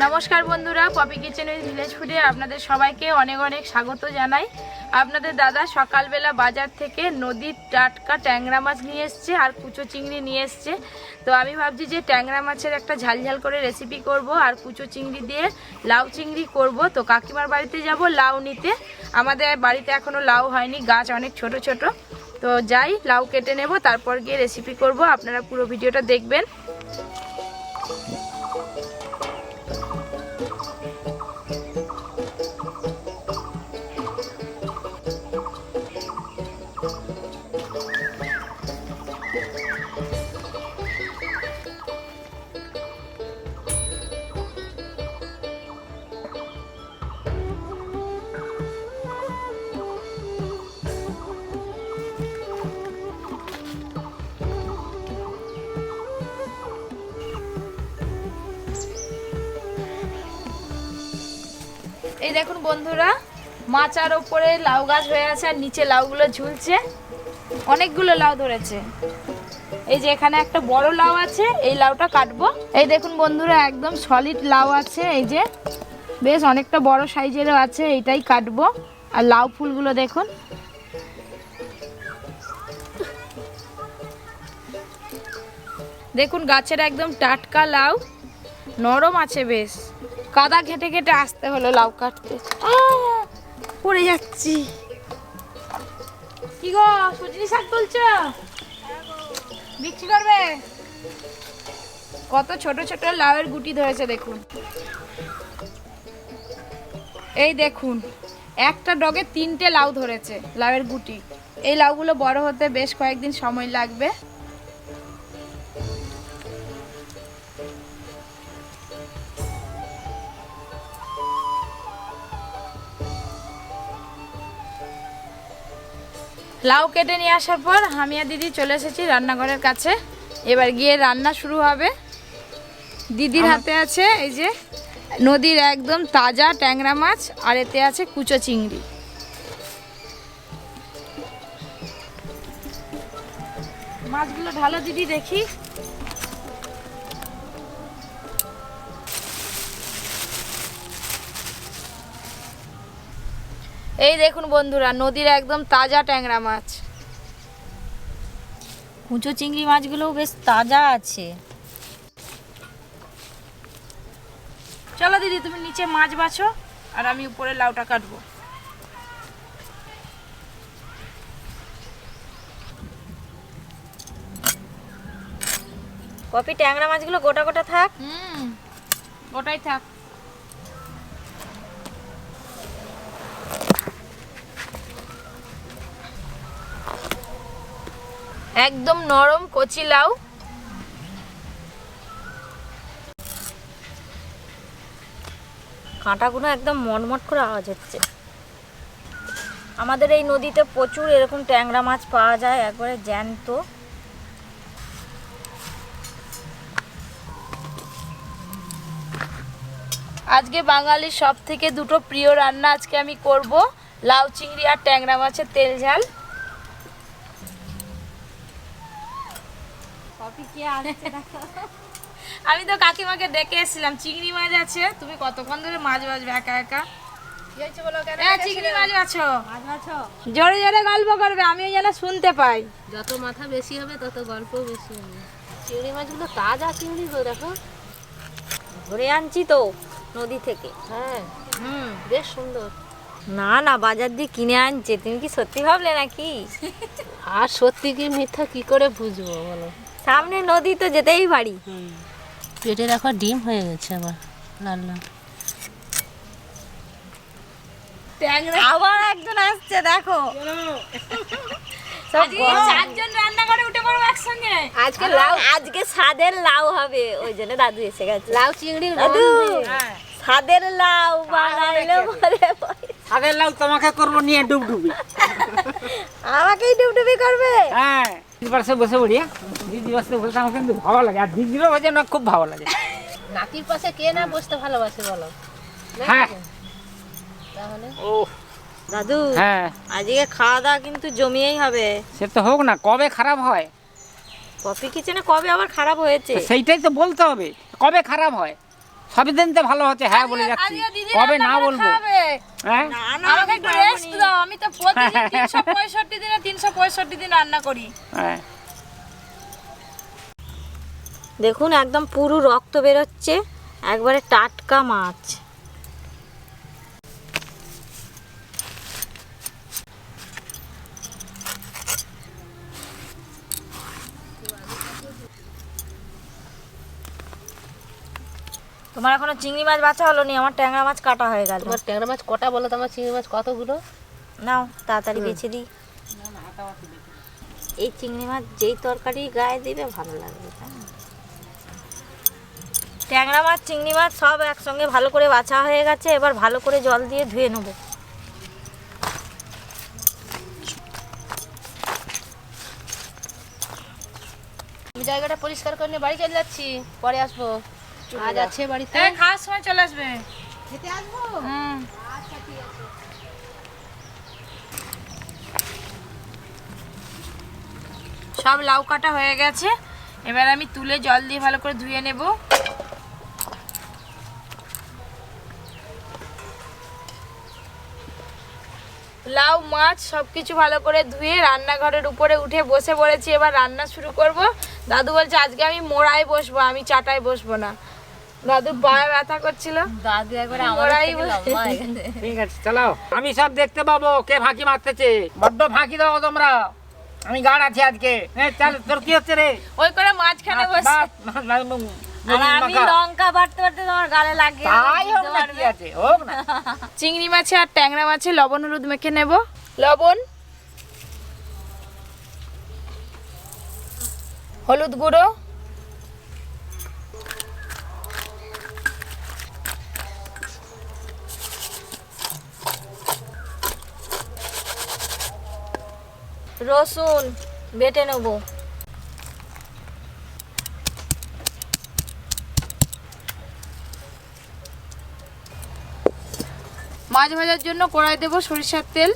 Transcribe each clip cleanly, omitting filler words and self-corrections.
নমস্কার বন্ধুরা, poppy kitchen with village ফুডে আপনাদের সবাইকে অনেক অনেক স্বাগত জানাই। আপনাদের দাদা সকালবেলা বাজার থেকে নদীর টাটকা ট্যাংরা মাছ নিয়ে এসছে আর কুচো চিংড়ি নিয়ে এসছে। তো আমি ভাবছি যে ট্যাংরা মাছের একটা ঝালঝাল করে রেসিপি করব আর কুচো চিংড়ি দিয়ে লাউ চিংড়ি করব। তো কাকিমার বাড়িতে যাব লাউ নিতে। আমাদের বাড়িতে এখনও লাউ হয়নি, গাছ অনেক ছোট ছোট। তো যাই, লাউ কেটে নেব, তারপর গিয়ে রেসিপি করব। আপনারা পুরো ভিডিওটা দেখবেন। এই দেখুন বন্ধুরা, মাচার ওপরে লাউ গাছ হয়ে আছে আর নিচে লাউগুলো ঝুলছে। অনেকগুলো লাউ ধরেছে। এই যে এখানে একটা বড় লাউ আছে, এই লাউটা কাটবো। এই দেখুন বন্ধুরা, একদম সলিড লাউ আছে। এই যে বেশ অনেকটা বড় সাইজেরও আছে, এইটাই কাটবো। আর লাউ ফুলগুলো দেখুন। দেখুন গাছের একদম টাটকা লাউ, নরম আছে বেশ। কাদা ঘেটে ঘেটে আসতে হলো লাউ কাটতে, পড়ে যাচ্ছি। কি গো, সজনি শাক তুলছ? বিক্রি করবে? কত ছোট ছোট লাউয়ের গুটি ধরেছে দেখুন। এই দেখুন, একটা ডগে 3টে লাউ ধরেছে, লাউয়ের গুটি। এই লাউগুলো বড় হতে বেশ কয়েকদিন সময় লাগবে। লাউ কেটে নিয়ে আসার পর আমি আর দিদি চলে এসেছি রান্নাঘরের কাছে। এবার গিয়ে রান্না শুরু হবে। দিদির হাতে আছে এই যে নদীর একদম তাজা ট্যাংরা মাছ, আর এতে আছে কুচো চিংড়ি। মাছগুলো ঢালো দিদি, দেখি। এই দেখুন বন্ধুরা, নদীর একদম তাজা ট্যাংরা মাছ। কুচো চিংড়ি মাছগুলোও বেশ তাজা আছে। চলো দিদি, তুমি নিচে মাছ বাছো আর আমি উপরে লাউটা কাটবো। পপি, ট্যাংরা মাছগুলো গোটা গোটা থাক। গোটাই থাক। একদম নরম কচি লাউ। কাঁটাগুলো একদম মটমট করে আওয়াজ হচ্ছে। আমাদের এই নদীতে প্রচুর এরকম ট্যাংরা মাছ পাওয়া যায়, একবারে জ্যান্ত। আজকে বাঙালির সব থেকে দুটো প্রিয় রান্না আজকে আমি করব, লাউ চিংড়ি আর ট্যাংরা মাছের তেল ঝাল। আমি তো কাকিমাকে ডেকে এসেছিলাম, চিংড়ি মাছ আছে। তুমি কতক্ষণ ধরে মাছ বাজবে একা একা? চিংড়ি মাছ বাছো, জোরে জোরে গল্প করবে, আমিও যেন শুনতে পাই। যত মাথা বেশি হবে তত গল্প বেশি হবে। চিংড়ি মাছগুলো তাজা চিংড়ি তো, দেখো ধরে আনছি তো নদী থেকে। হ্যাঁ, বেশ সুন্দর। না না, বাজার দিয়ে কিনে আনছে। তুমি কি সত্যি ভাবলে নাকি? আর সত্যি কি মিথ্যা কি করে বুঝবো বলো? সামনে নদী, তো যেতেই পারি। পেটে দেখো ডিম হয়ে গেছে আবার লাল লাল। আবার একজন আসছে, দেখো। চারজন রান্না করে উঠে পড়বো একসঙ্গে। আজকে স্বাদের লাউ হবে, ওই জন্য দাদু এসে গেছে। লাউ চিংড়ির দাদু, স্বাদের লাউ বানাইলে বলে। স্বাদের লাউ তোমাকে করবো নিয়ে ডুবডুবি। আমাকেই ডুবডুবি করবে? হ্যাঁ, দিদির পাশে বসে পড়ি। দিদির পাশে বসে আমার কিন্তু ভালো লাগে, আর দিদিরও বাজে না, খুব ভালো লাগে। নাতির পাশে কে না বসতে ভালোবাসে বলো? হ্যাঁ, তাহলে ও দাদু, হ্যাঁ, আজকে খাওয়া দাওয়া কিন্তু জমিয়েই হবে। সে তো হোক না, কবে খারাপ হয়? পপি কিচেনে কবে আবার খারাপ হয়েছে? সেইটাই তো বলতে হবে, কবে খারাপ হয়। সবই দিন তো ভালো হচ্ছে, হ্যাঁ বলে যাচ্ছি, কবে না বলবো। হ্যাঁ আমাকে একটু রেস্ট দাও, আমি তো প্রতিদিন 365 দিনে 365 দিন রান্না করি। হ্যাঁ দেখুন একদম পুরো রক্ত বেরোচ্ছে, একবারে টাটকা মাছ। তোমার এখনো চিংড়ি মাছ বাছা হলো নি, আমার ট্যাংরা মাছ কাটা হয়ে গেল। তোমার ট্যাংরা মাছ কটা বলো, তোমার চিংড়ি মাছ কতগুলো? নাও তাড়াতাড়ি বেছে দিই। এই চিংড়ি মাছ যেই তরকারি গায়ে দিবে ভালো লাগবে, তাই না? ট্যাংরা মাছ চিংড়ি মাছ সব একসঙ্গে ভালো করে বাছা হয়ে গেছে, এবার ভালো করে জল দিয়ে ধুয়ে নেব। আমি জায়গাটা পরিষ্কার করে নিয়ে বাড়ি চলে যাচ্ছি, পরে আসবো। আজ আছে বাড়িতে। খাওয়ার সময় চলে আসবে। খেতে আসবো? আচ্ছা ঠিক আছে। সব লাউ কাটা হয়ে গেছে, এবার আমি তুলে জল দিয়ে ভালো করে ধুয়ে নেব। লাউ মাছ সবকিছু ভালো করে ধুয়ে রান্নাঘরের উপরে উঠে বসে পড়েছি, এবার রান্না শুরু করব। দাদু বলছে আজকে আমি মোড়ায় বসবো, আমি চাটায় বসবো না। দাদু পায়ে ব্যথা করছিল, দাদু একবারে মোড়াই ঠিক আছে চলো, আমি সব দেখতে পাবো কে ফাঁকি মারতেছে। বড্ড ফাঁকি দাও তোমরা, আমি গাড় আছি আজকে। চল তোর কি হচ্ছে রে? ওই করে মাঝখানে বসে। আর আমি লঙ্কা বাটতে বাটতে তোমার গালে লাগে। তাই হোক না, কি আছে হোক না। চিংড়ি মাছে আর ট্যাংরা মাছে লবণ হলুদ মেখে নেব। লবণ, হলুদ গুঁড়ো, রসুন বেটে নেব। মাছ ভাজার জন্য কড়াই দেব সরিষার তেল।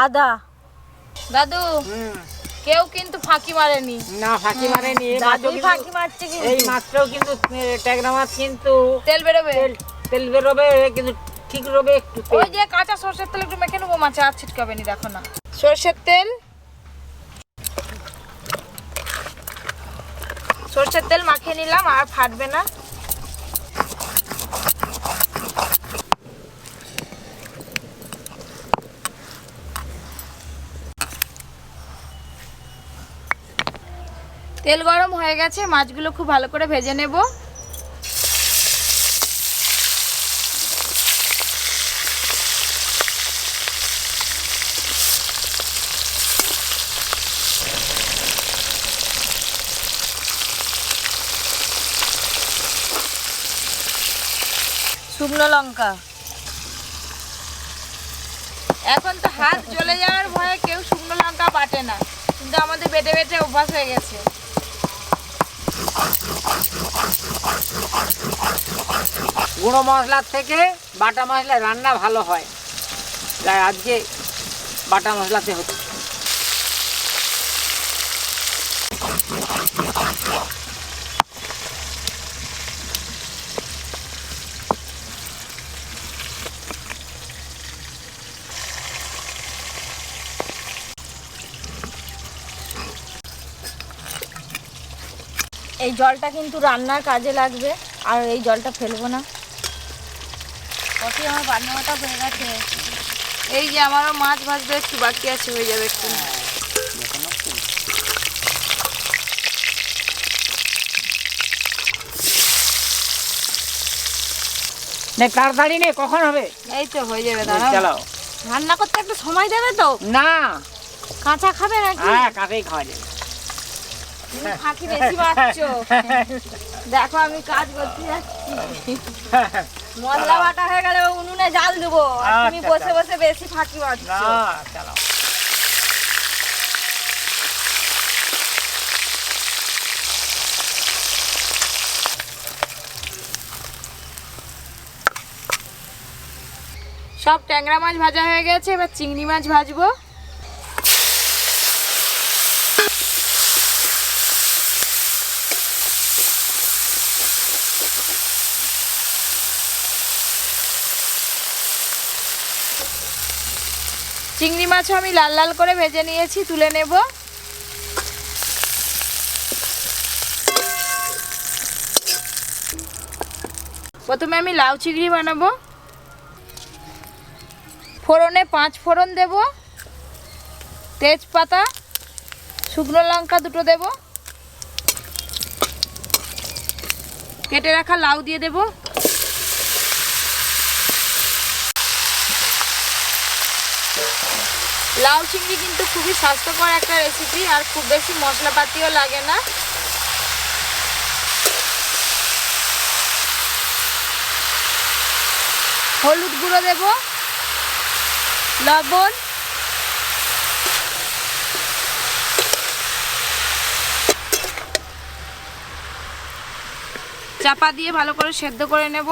আদা। দাদু কেউ কিন্তু ফাঁকি মারেনি। না ফাঁকি মারেনি, এই মাছও দাদুই কিন্তু- ফাঁকি মারছে কিন্তু। এই মাছটাও কিন্তু ট্যাংরা মাছ কিন্তু তেল বেরোবে, তেল বেরোবে, কিন্তু ঠিক রবে একটু তেল। ওই যে কাঁচা সরষের তেল একটু মেখে নেবো, মাছে আর ছিটকাবে নি, দেখো না। সরষের তেল, সরষের তেল মাখিয়ে নিলাম, আর ফাটবে না। তেল গরম হয়ে গেছে, মাছগুলো খুব ভালো করে ভেজে নেব। শুকনো লঙ্কা। এখন তো হাত জ্বলে যাওয়ার ভয়ে কেউ শুকনো লঙ্কা বাটে না, কিন্তু আমাদের বেটে বেটে অভ্যাস হয়ে গেছে। গুঁড়ো মশলার থেকে বাটা মশলা রান্না ভালো হয়, তাই আজকে বাটা মশলাতে হচ্ছে। এই জলটা কিন্তু রান্নার কাজে লাগবে, আর এই জলটা ফেলবো না। কফি আমার বান্নাটা হয়ে গেছে। এই যে আমারও মাছ ভাজতে একটু বাকি আছে, হয়ে যাবে একটু। না তাড়াতাড়ি নেই, কখন হবে? এই তো হয়ে যাবে, দাঁড়াও। চলো। রান্না করতে একটু সময় দেবে তো? না কাঁচা খাবে নাকি? হ্যাঁ কাঁচাই খাওয়া যাবে। তুমি ফাঁকি বেশি মারছো। দেখো আমি কাজ করতে যাচ্ছি, মশলা বাটা হয়ে গেলে উনুনে জাল দেবো, আর তুমি আচ্ছা, বসে বসে বেশি ফাঁকি মারছো। না চলো। সব ট্যাংরা মাছ ভাজা হয়ে গেছে, এবার চিংড়ি মাছ ভাজবো। চিংড়ি মাছও আমি লাল লাল করে ভেজে নিয়েছি, তুলে নেব। প্রথমে আমি লাউ চিংড়ি বানাবো। ফোড়নে 5 ফোড়ন দেব, তেজপাতা, শুকনো লঙ্কা 2টো দেব, কেটে রাখা লাউ দিয়ে দেব। লাউ চিংড়ি কিন্তু খুবই স্বাস্থ্যকর একটা রেসিপি, আর খুব বেশি মশলাপাতিও লাগে না। হলুদ গুঁড়ো দেব, লবণ, চাপা দিয়ে ভালো করে সেদ্ধ করে নেব।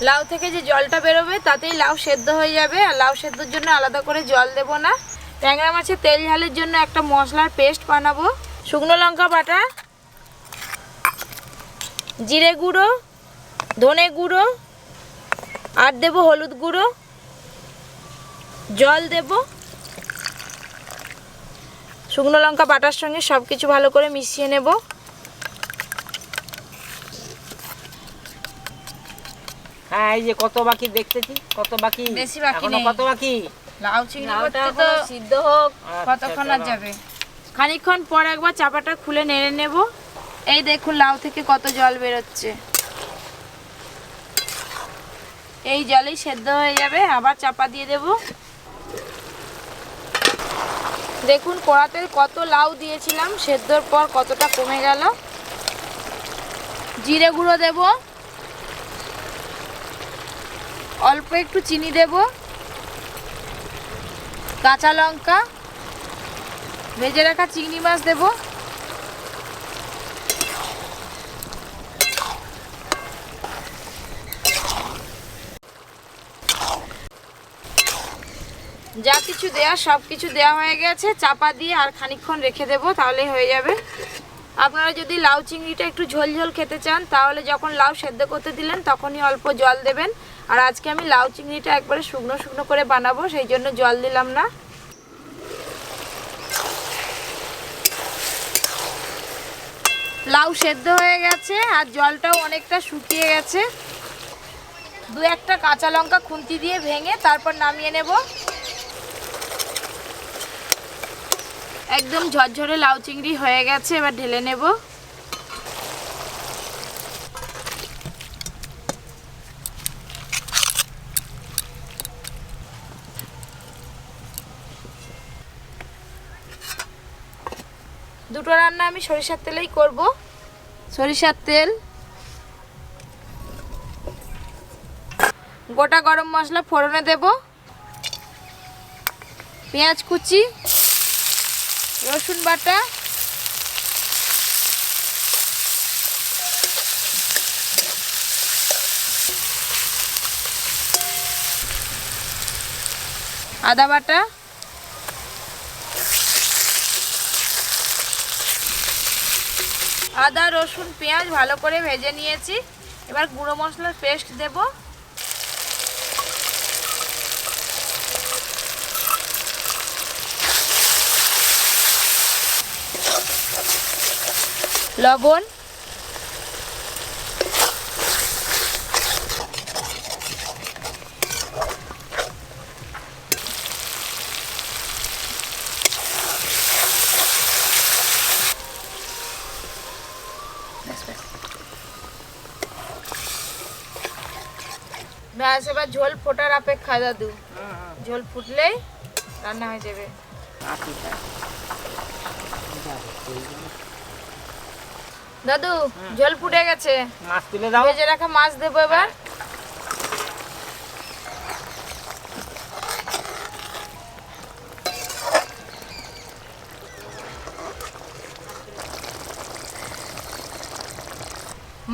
লাউ থেকে যে জলটা বেরোবে তাতেই লাউ সেদ্ধ হয়ে যাবে, আর লাউ সেদ্ধর জন্য আলাদা করে জল দেব না। ট্যাংরা মাছের তেল ঝালের জন্য একটা মশলার পেস্ট বানাবো। শুকনো লঙ্কা বাটা, জিরে গুঁড়ো, ধনে গুঁড়ো, আর দেব হলুদ গুঁড়ো, জল দেব। শুকনো লঙ্কা বাটার সঙ্গে সব কিছু ভালো করে মিশিয়ে নেব। হ্যাঁ, এই যে কত বাকি দেখতেছি, কত বাকি, বেশি বাকি এখনো নেই। কত বাকি? লাউ চিংড়ি লাউটা করতে তো এখনো সিদ্ধ হোক। কতক্ষণ আর যাবে। খানিকক্ষণ পর একবার চাপাটা খুলে নেড়ে নেব। এই দেখুন লাউ থেকে কত জল বেরোচ্ছে, এই জলেই সেদ্ধ হয়ে যাবে। আবার চাপা দিয়ে দেব। দেখুন কড়াতে কত লাউ দিয়েছিলাম, সেদ্ধর পর কতটা কমে গেল। জিরে গুঁড়ো দেব, অল্প একটু চিনি দেব, কাঁচা লঙ্কা, ভেজে রাখা চিংড়ি মাছ দেব, যা কিছু দেয়া সব কিছু দেওয়া হয়ে গেছে। চাপা দিয়ে আর খানিকক্ষণ রেখে দেব, তাহলেই হয়ে যাবে। আপনারা যদি লাউ চিংড়িটা একটু ঝোল ঝোল খেতে চান, তাহলে যখন লাউ সেদ্ধ করতে দিলেন তখনই অল্প জল দেবেন। আর আজকে আমি লাউ চিংড়িটা একবারে শুকনো শুকনো করে বানাবো, সেই জন্য জল দিলাম না। লাউ সেদ্ধ হয়ে গেছে আর জলটাও অনেকটা শুকিয়ে গেছে। 2-1টা কাঁচা লঙ্কা খুন্তি দিয়ে ভেঙে তারপর নামিয়ে নেব। একদম ঝরঝরে লাউ চিংড়ি হয়ে গেছে, এবার ঢেলে নেব। দুটো রান্না আমি সরিষার তেলেই করব। সরিষার তেল, গোটা গরম মশলা ফোড়নে দেব, পেঁয়াজ কুচি, রসুন বাটা, আদা বাটা, আদা রসুন পেঁয়াজ ভালো করে ভেজে নিয়েছি। এবার গুঁড়ো মশলার পেস্ট দেব, লবণ, ব্যাস। এবার ঝোল ফোটার অপেক্ষা দাদু, ঝোল ফুটলেই রান্না হয়ে যাবে। দাদু ঝোল ফুটে গেছে, মাছ তুলে দাও। ভেজে রাখা মাছ দেবো এবার।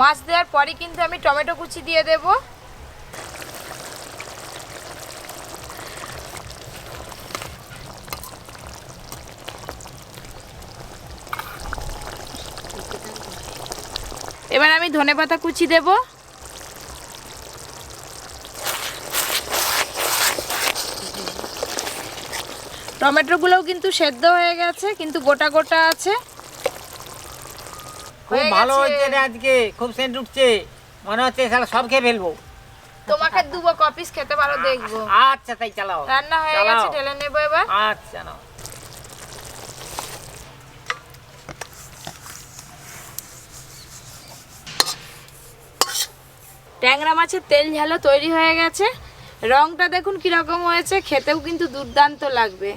মাছ দেওয়ার পরে কিন্তু আমি টমেটো কুচি দিয়ে দেব। এবার আমি ধনেপাতা কুচি দেব। টমেটোগুলোও কিন্তু সেদ্ধ হয়ে গেছে, কিন্তু গোটা গোটা আছে। খুব ভালো হয়েছে রে আজকে, খুব সেন্ট উঠছে, মনে হচ্ছে শালা সব খেয়ে ফেলবো। তোমাকে দুবো কপিস খেতে পারো, দেখবো। আচ্ছা তাই চালাও। রান্না হয়ে গেছে, ঢেলে নেবো এবার। আচ্ছা নাও। ট্যাংরা মাছের তেল ঝালও তৈরি হয়ে গেছে। রংটা দেখুন কিরকম হয়েছে, খেতেও কিন্তু দুর্দান্ত লাগবে।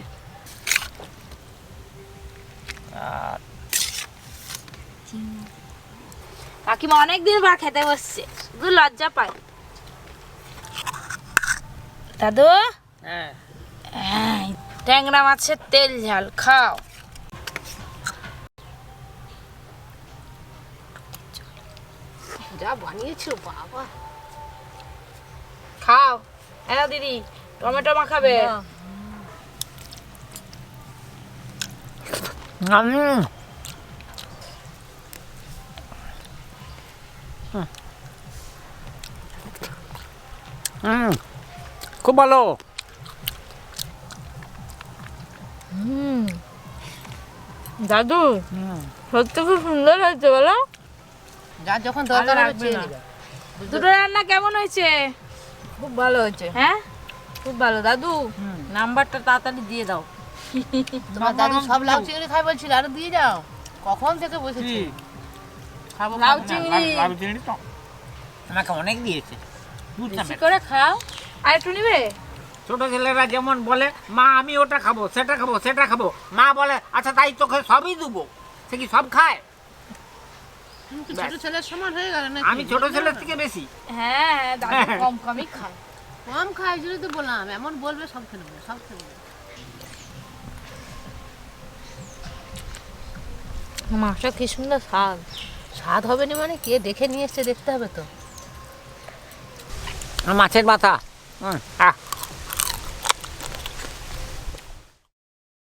কাকিমা অনেকদিন পর খেতে বসছে, শুধু লজ্জা পায়। দাদু, ট্যাংরা মাছের তেল ঝাল খাও। যা বানিয়েছো বাবা, খাও। হ্যাঁ দিদি, টমেটো মাখাবে। খুব ভালো। দাদু সত্যি খুব সুন্দর হয়েছে, বলো। যার যখন দরকার হবে চেয়ে নেবে। দুটো রান্না কেমন হয়েছে? খুব ভালো হয়েছে, হ্যাঁ খুব ভালো। দাদু নাম্বারটা তাড়াতাড়ি দিয়ে দাও। তোমার দাদু সব লাউ চিংড়ি খাই বলছিল, আরো দিয়ে যাও। কখন থেকে বসেছি খাবো। লাউ চিংড়ি তো আমাকে অনেক দিয়েছে, বেশি করে খাও। আর একটু নিবে? ছোট ছেলেরা যেমন বলে মা আমি ওটা খাবো, সেটা খাবো, সেটা খাবো, মা বলে আচ্ছা তাই তোকে সবই দেবো। সে কি সব খায়? ছোট ছেলের সমান হয়ে গেল না? আমি ছোট ছেলের থেকে বেশি। হ্যাঁ, দাদু কম কমই খায়। কম খাই জন্য তো বললাম, এমন বলবে সব খেয়ে নেবো, সব খেয়ে নেবো। মাছটা কি সুন্দর স্বাদ। স্বাদ হবে না মানে কে দেখে নিয়ে এসছে দেখতে হবে তো। মাছের মাথা